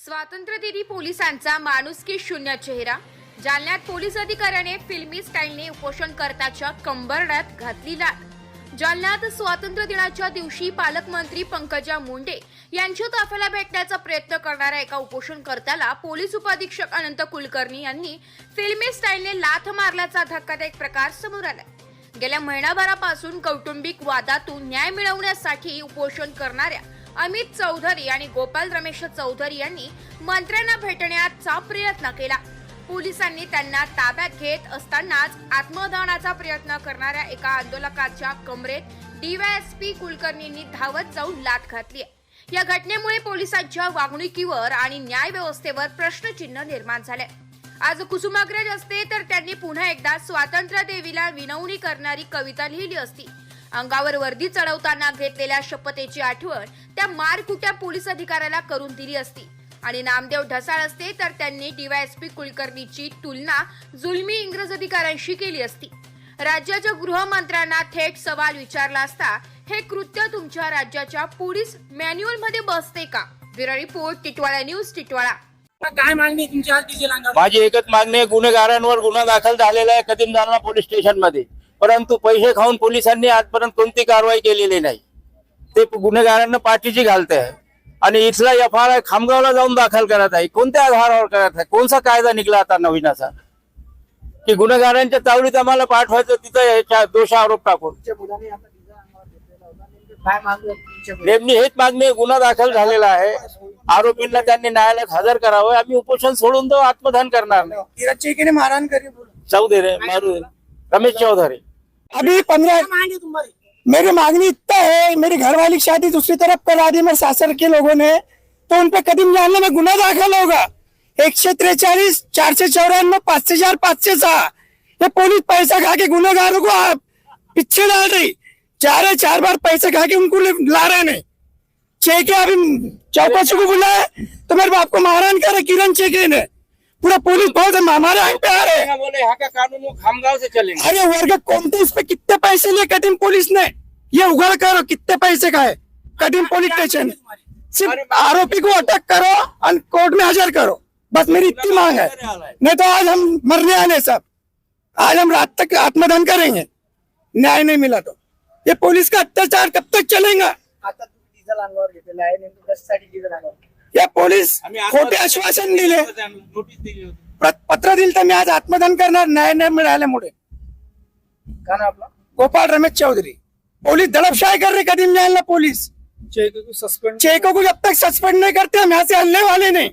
स्वातंत्र्यदिनी पोलिसांचा माणुसकी शून्य चेहरा. जालन्यात पोलीस अधिकाऱ्याने फिल्मी स्टाईलने उपोषणकर्त्याच्या कंबरड्यात घातली लाथ. जालन्यात स्वातंत्र्य दिनाच्या दिवशी पालकमंत्री पंकजा मुंडे यांच्या ताफ्याला भेटण्याचा प्रयत्न करणाऱ्या एका उपोषणकर्त्याला पोलीस उपाधीक्षक अनंत कुलकर्णी यांनी फिल्मी स्टाईलने लाथ मारल्याचा धक्कादायक प्रकार समोर आला. गेल्या महिनाभरापासून कौटुंबिक वादातून न्याय मिळवण्यासाठी उपोषण करणाऱ्या अमित चौधरी आणि गोपाल रमेश चौधरी यांनी मंत्र्यांना भेटण्याचा प्रयत्न केला. पोलिसांनी त्यांना ताब्यात घेत असतानाच आत्मदहनाचा प्रयत्न करणाऱ्या एका आंदोलकाच्या कमरेत डीवायएसपी कुलकर्णींनी धावत जाऊन लाथ घातली. या घटनेमुळे पोलिसांच्या वागणुकीवर आणि न्याय व्यवस्थेवर प्रश्नचिन्ह निर्माण झाले. आज कुसुमाग्रज असते तर त्यांनी पुन्हा एकदा स्वातंत्र्य देवीला विनवणी करणारी कविता लिहिली असती. अंगावर वर्दी चढवताना घेतलेल्या शपथेची आठवण त्या मारकुट्या पोलीस अधिकाऱ्याला करून दिली असती. आणि नामदेव ढसाळ असते तर त्यांनी डीवायएसपी कुलकर्णीची तुलना जुलमी इंग्रज अधिकाऱ्यांशी केली असती. राज्याच्या गृहमंत्र्यांना थेट सवाल विचारला असता, हे कृत्य तुमच्या राज्याच्या पोलीस मॅन्युअल मध्ये बसते का? Bureau report, Titwala news, Titwala. काय मागणी तुमची आज डिझेल अंगावर? माझी एकच मागणी आहे, गुन्हेगारांवर गुन्हा दाखल झालेला आहे कदीम जालना पोलीस स्टेशन मध्ये, परंतु पैसे खाऊन पोलिसांनी आजपर्यंत कोणती कारवाई केलेली नाही. ते गुन्हेगारांना पाठीची घालत आहे आणि इथला एफआयआर खामगावला जाऊन दाखल करत आहे. कोणत्या आधारावर करत आहे? कोणता कायदा निघला आता नवीन असा की गुन्हेगारांच्या तावडीत आम्हाला पाठवायचं, तिथं दोष आरोप टाकून? काय मागणी? नेमणी हेच मागणी आहे. गुन्हा दाखल झालेला आहे, आरोपींना त्यांनी न्यायालयात हजर करावं. आम्ही उपोषण सोडून तो आत्मदहन करणार नाही. किरण चेकीने मारहाण करी चौधरी मारू रमेश चौधरी. अभी 15 मेरी मांगनी इतना है, मेरी घरवाली की शादी दूसरी तरफ करा दी मेरे सासर के लोगों ने, तो उन पे कदीम जालना में गुना दाखल होगा. 143 494 5506 ये पुलिस पैसा खा के गुनहगारों को पीछे डाल रही. 4 बार पैसे खा के उनको ला रहे नहीं. चेके अभी चौकसी को बुलाया तो मेरे बाप को मारहाण करे किरण चेके ने. पूरा पुलिस बहुत हमारे यहाँ पे आ रहे हैं. बोले यहाँ का कानून वो खामगांव से चलेंगे. अरे वर्ग कौन थे? इस पे कितने पैसे लिए कदीम पुलिस ने? ये उगड़ करो कितने पैसे का है कदीम पुलिस स्टेशन. सिर्फ आरोपी को अटक करो और कोर्ट में हाजिर करो, बस मेरी इतनी मांग है. नहीं तो आज हम मरने आने सब. आज हम रात तक आत्मदहन करेंगे, न्याय नहीं मिला तो. ये पुलिस का अत्याचार कब तक चलेगा? या पोलीस खोटे आश्वासन दिले, पत्र दिलं तर मी आज आत्मदहन करणार न्याय नाही मिळाल्यामुळे. गोपाल रमेश चौधरी. पुलिस दड़पशाही कर रही कदीम जालना पुलिस. चेको को जब तक सस्पेंड नहीं करते हम यहाँ से हलने वाले नहीं.